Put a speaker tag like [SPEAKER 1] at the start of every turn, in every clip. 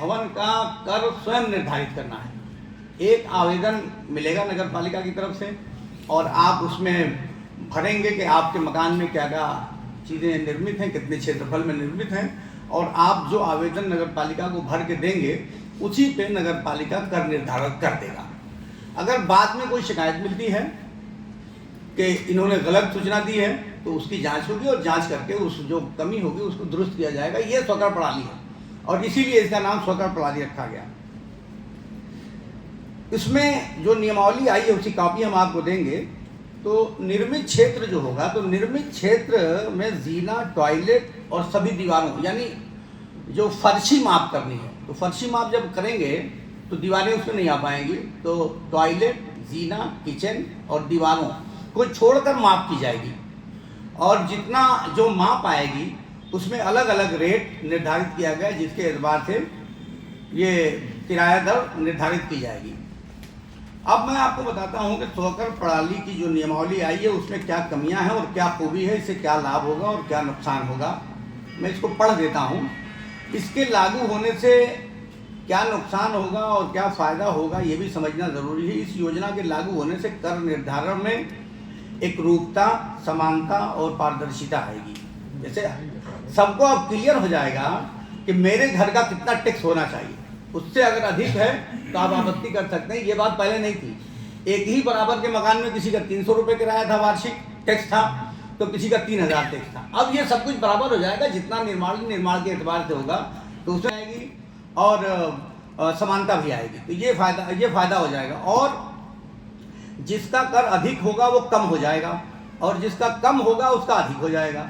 [SPEAKER 1] भवन का कर स्वयं निर्धारित करना है। एक आवेदन मिलेगा नगर पालिका की तरफ से और आप उसमें भरेंगे कि आपके मकान में क्या क्या चीज़ें निर्मित हैं, कितने क्षेत्रफल में निर्मित हैं, और आप जो आवेदन नगर पालिका को भर के देंगे उसी पे नगर पालिका कर निर्धारण कर देगा। अगर बाद में कोई शिकायत मिलती है कि इन्होंने गलत सूचना दी है तो उसकी जांच होगी और जांच करके उस जो कमी होगी उसको दुरुस्त किया जाएगा। ये स्वकर प्रणाली है और इसीलिए इसका नाम स्वकर प्रणाली रखा गया। इसमें जो नियमावली आई है उसकी कॉपी हम आपको देंगे। तो निर्मित क्षेत्र जो होगा, तो निर्मित क्षेत्र में जीना, टॉयलेट और सभी दीवारों, यानी जो फर्शी माप करनी है, तो फर्शी माप जब करेंगे तो दीवारें उसमें नहीं आ पाएंगी, तो टॉयलेट, जीना, किचन और दीवारों को छोड़कर माप की जाएगी और जितना जो माप आएगी उसमें अलग अलग रेट निर्धारित किया गया, जिसके एतबार से ये किराया दर निर्धारित की जाएगी। अब मैं आपको बताता हूं कि स्वकर प्रणाली की जो नियमावली आई है उसमें क्या कमियां हैं और क्या खूबी है, इससे क्या लाभ होगा और क्या नुकसान होगा। मैं इसको पढ़ देता हूं। इसके लागू होने से क्या नुकसान होगा और क्या फ़ायदा होगा ये भी समझना ज़रूरी है। इस योजना के लागू होने से कर निर्धारण में एक रूपता, समानता और पारदर्शिता आएगी। जैसे सबको अब क्लियर हो जाएगा कि मेरे घर का कितना टैक्स होना चाहिए, उससे अगर अधिक है तो आप आपत्ति कर सकते हैं। ये बात पहले नहीं थी। एक ही बराबर के मकान में किसी का 300 रुपये किराया था, वार्षिक टैक्स था, तो किसी का 3000 टैक्स था। अब ये सब कुछ बराबर हो जाएगा, जितना निर्माण के एतबार से होगा तो उसमें आएगी और समानता भी आएगी। तो ये फायदा हो जाएगा। और जिसका कर अधिक होगा वो कम हो जाएगा और जिसका कम होगा उसका अधिक हो जाएगा।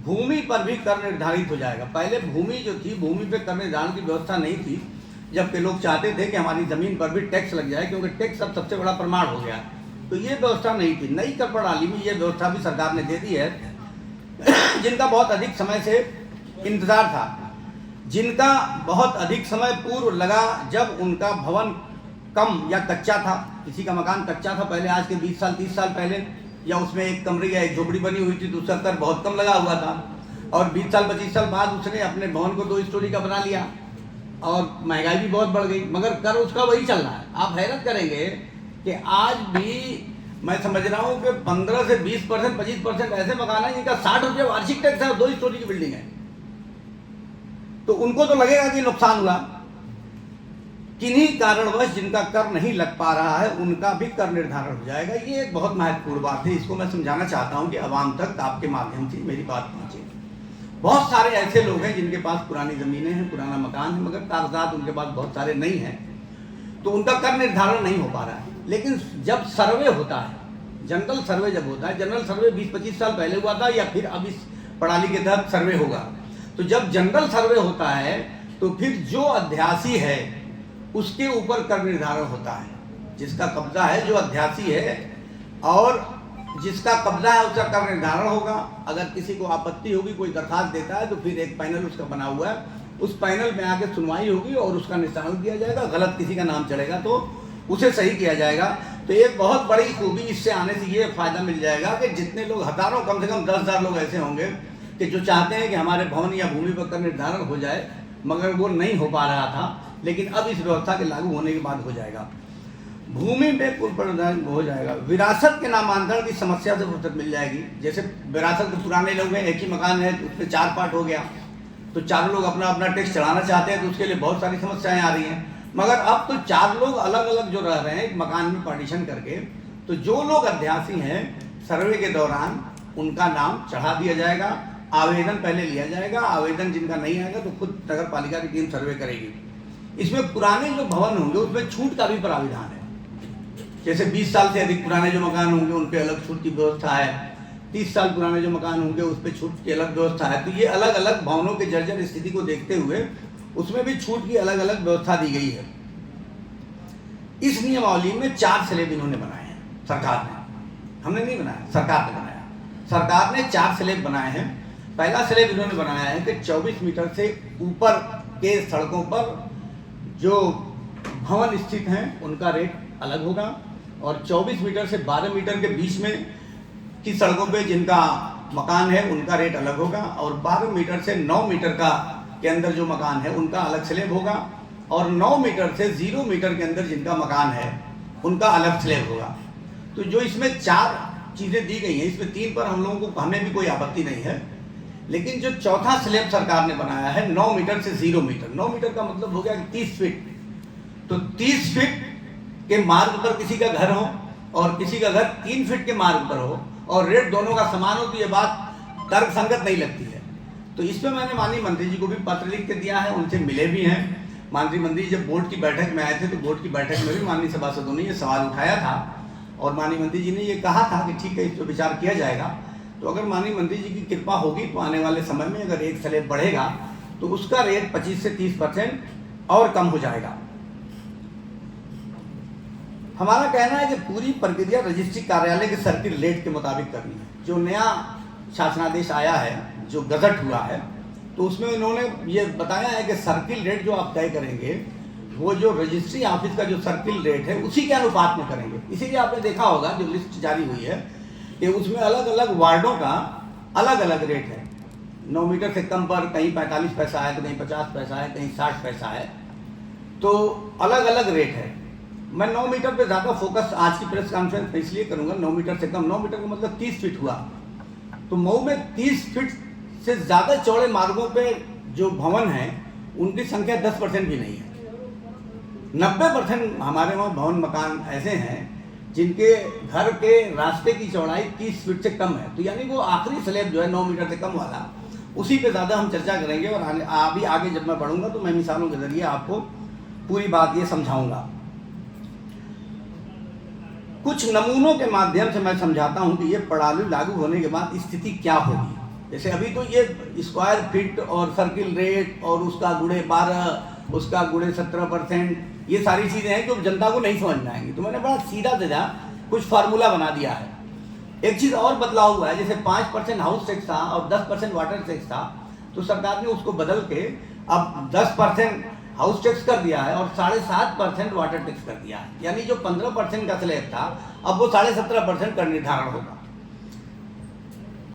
[SPEAKER 1] भूमि पर भी कर निर्धारित हो जाएगा। पहले भूमि जो थी, भूमि पे कर निर्धारण की व्यवस्था नहीं थी, जबकि लोग चाहते थे कि हमारी ज़मीन पर भी टैक्स लग जाए, क्योंकि टैक्स अब सबसे बड़ा प्रमाण हो गया। तो ये व्यवस्था नहीं थी। नई कर प्रणाली में ये व्यवस्था भी सरकार ने दे दी है। जिनका बहुत अधिक समय से इंतज़ार था, जिनका बहुत अधिक समय पूर्व लगा, जब उनका भवन कम या कच्चा था, किसी का मकान कच्चा था पहले, आज के 20 साल 30 साल पहले, या उसमें एक कमरे या एक झोपड़ी बनी हुई थी तो उसका कर बहुत कम लगा हुआ था, और 20 साल 25 साल बाद उसने अपने भवन को 2 स्टोरी का बना लिया और महंगाई भी बहुत बढ़ गई, मगर कर उसका वही चल रहा है। आप हैरत करेंगे कि आज भी मैं समझ रहा हूँ कि 15 से 20%, 25% ऐसे मकान हैं जिनका 60 रुपये वार्षिक टैक्स है और 2 स्टोरी की बिल्डिंग है। तो उनको तो लगेगा कि नुकसान हुआ। किन्हीं कारणवश जिनका कर नहीं लग पा रहा है उनका भी कर निर्धारण हो जाएगा। ये एक बहुत महत्वपूर्ण बात है। इसको मैं समझाना चाहता हूँ कि आवाम तक आपके माध्यम से मेरी बात पहुँचे। बहुत सारे ऐसे लोग हैं जिनके पास पुरानी ज़मीनें हैं, पुराना मकान है, मगर कागजात उनके पास बहुत सारे नहीं हैं, तो उनका कर निर्धारण नहीं हो पा रहा है। लेकिन जब सर्वे होता है, जनरल सर्वे जब होता है, जनरल सर्वे 20-25 साल पहले हुआ था या फिर अब इस प्रणाली के तहत सर्वे होगा, तो जब जनरल सर्वे होता है तो फिर जो अध्यासी है उसके ऊपर कर निर्धारण होता है। जिसका कब्जा है, जो अध्यासी है और जिसका कब्जा है उसका कर निर्धारण होगा। अगर किसी को आपत्ति होगी, कोई दरखास्त देता है, तो फिर एक पैनल उसका बना हुआ है, उस पैनल में आके सुनवाई होगी और उसका निस्तारण किया जाएगा। गलत किसी का नाम चढ़ेगा तो उसे सही किया जाएगा। तो एक बहुत बड़ी खूबी इससे आने से ये फ़ायदा मिल जाएगा कि जितने लोग, हज़ारों, कम से कम 10,000 लोग ऐसे होंगे कि जो चाहते हैं कि हमारे भवन या भूमि पर कर निर्धारण हो जाए, मगर वो नहीं हो पा रहा था, लेकिन अब इस व्यवस्था के लागू होने के बाद हो जाएगा। भूमि पे कुल प्रबंधन हो जाएगा। विरासत के नामांतरण की समस्या से फुर्सत मिल जाएगी। जैसे विरासत के पुराने लोग हैं, एक ही मकान है, उसमें 4 पार्ट हो गया, तो 4 लोग अपना अपना टैक्स चढ़ाना चाहते हैं, तो उसके लिए बहुत सारी समस्याएं आ रही हैं। मगर अब तो 4 लोग अलग अलग जो रह रहे हैं एक मकान में पार्टीशन करके, तो जो लोग अध्यासी हैं सर्वे के दौरान उनका नाम चढ़ा दिया जाएगा। आवेदन पहले लिया जाएगा, आवेदन जिनका नहीं आएगा तो खुद नगर पालिका की टीम सर्वे करेगी। इसमें पुराने जो भवन होंगे उसमें छूट का भी प्राविधान है। जैसे 20 साल से अधिक पुराने जो मकान होंगे उन पे अलग छूट की व्यवस्था है, 30 साल पुराने जो मकान होंगे उस पर छूट की अलग व्यवस्था है। तो ये अलग अलग भवनों के जर्जर स्थिति को देखते हुए उसमें भी छूट की अलग अलग व्यवस्था दी गई है। इस नियमावली में 4 स्लैब इन्होंने बनाए हैं, सरकार ने, हमने नहीं बनाया, सरकार ने बनाया। सरकार ने 4 स्लैब बनाए हैं। पहला स्लैब इन्होंने बनाया है कि 24 मीटर से ऊपर के सड़कों पर जो भवन स्थित हैं उनका रेट अलग होगा, और 24 मीटर से 12 मीटर के बीच में की सड़कों पे जिनका मकान है उनका रेट अलग होगा, और 12 मीटर से 9 मीटर के अंदर जो मकान है उनका अलग स्लैब होगा। और 9 मीटर से 0 मीटर के अंदर जिनका मकान है उनका अलग स्लैब होगा। तो जो इसमें 4 चीज़ें दी गई हैं, इसमें 3 पर हम लोगों को हमें भी कोई आपत्ति नहीं है, लेकिन जो चौथा स्लैब सरकार ने बनाया है 9 मीटर से 0 मीटर, 9 मीटर का मतलब हो गया कि 30 फीट। तो 30 फीट के मार्ग पर किसी का घर हो और किसी का घर 3 फीट के मार्ग पर हो और रेट दोनों का समान हो, तो ये बात तर्क संगत नहीं लगती है। तो इसमें मैंने माननीय मंत्री जी को भी पत्र लिख के दिया है, उनसे मिले भी हैं। माननीय मंत्री जब बोर्ड की बैठक में आए थे तो बोर्ड की बैठक में भी माननीय सभासदों ने ये सवाल उठाया था और माननीय मंत्री जी ने ये कहा था कि ठीक है, इस पर विचार किया जाएगा। तो अगर माननीय मंत्री जी की कृपा होगी तो आने वाले समय में अगर एक स्लैब बढ़ेगा तो उसका रेट 25 से 30% और कम हो जाएगा। हमारा कहना है कि पूरी प्रक्रिया रजिस्ट्री कार्यालय के सर्किल रेट के मुताबिक करनी है। जो नया शासनादेश आया है, जो गजट हुआ है, तो उसमें इन्होंने ये बताया है कि सर्किल रेट जो आप तय करेंगे वो जो रजिस्ट्री ऑफिस का जो सर्किल रेट है उसी के अनुपात में करेंगे। इसीलिए आपने देखा होगा जो लिस्ट जारी हुई है कि उसमें अलग अलग वार्डों का अलग अलग रेट है। 9 मीटर से कम पर कहीं 45 पैसा है, तो कहीं 50 पैसा है, कहीं 60 पैसा है, तो अलग अलग रेट है। मैं 9 मीटर पे ज़्यादा फोकस आज की प्रेस कॉन्फ्रेंस में इसलिए करूंगा, 9 मीटर से कम, 9 मीटर का मतलब 30 फीट हुआ। तो मऊ में 30 फीट से ज़्यादा चौड़े मार्गों पे जो भवन हैं उनकी संख्या 10% भी नहीं है। 90% हमारे वहाँ भवन मकान ऐसे हैं जिनके घर के रास्ते की चौड़ाई 30 फीट से कम है। तो यानी वो आखिरी स्लैब जो है 9 मीटर से कम वाला, उसी पे ज़्यादा हम चर्चा करेंगे और अभी आगे जब मैं बढ़ूंगा तो मैं मिसालों के जरिए आपको पूरी बात ये समझाऊंगा। कुछ नमूनों के माध्यम से मैं समझाता हूं कि ये प्रणाली लागू होने के बाद स्थिति क्या होगी। जैसे अभी तो ये स्क्वायर फीट और सर्किल रेट और उसका गुणे 12, उसका गुणे 17%, ये सारी चीज़ें हैं जो जनता को नहीं समझ में आएंगी। तो मैंने बड़ा सीधा सीधा कुछ फार्मूला बना दिया है। एक चीज़ और बदलाव हुआ है, जैसे 5% हाउस टैक्स था और 10% वाटर टैक्स था, तो सरकार ने उसको बदल के अब 10% हाउस टैक्स कर दिया है और 7.5% वाटर टैक्स कर दिया है। यानी जो 15% का स्लैब था अब वो 17.5% का निर्धारण होगा।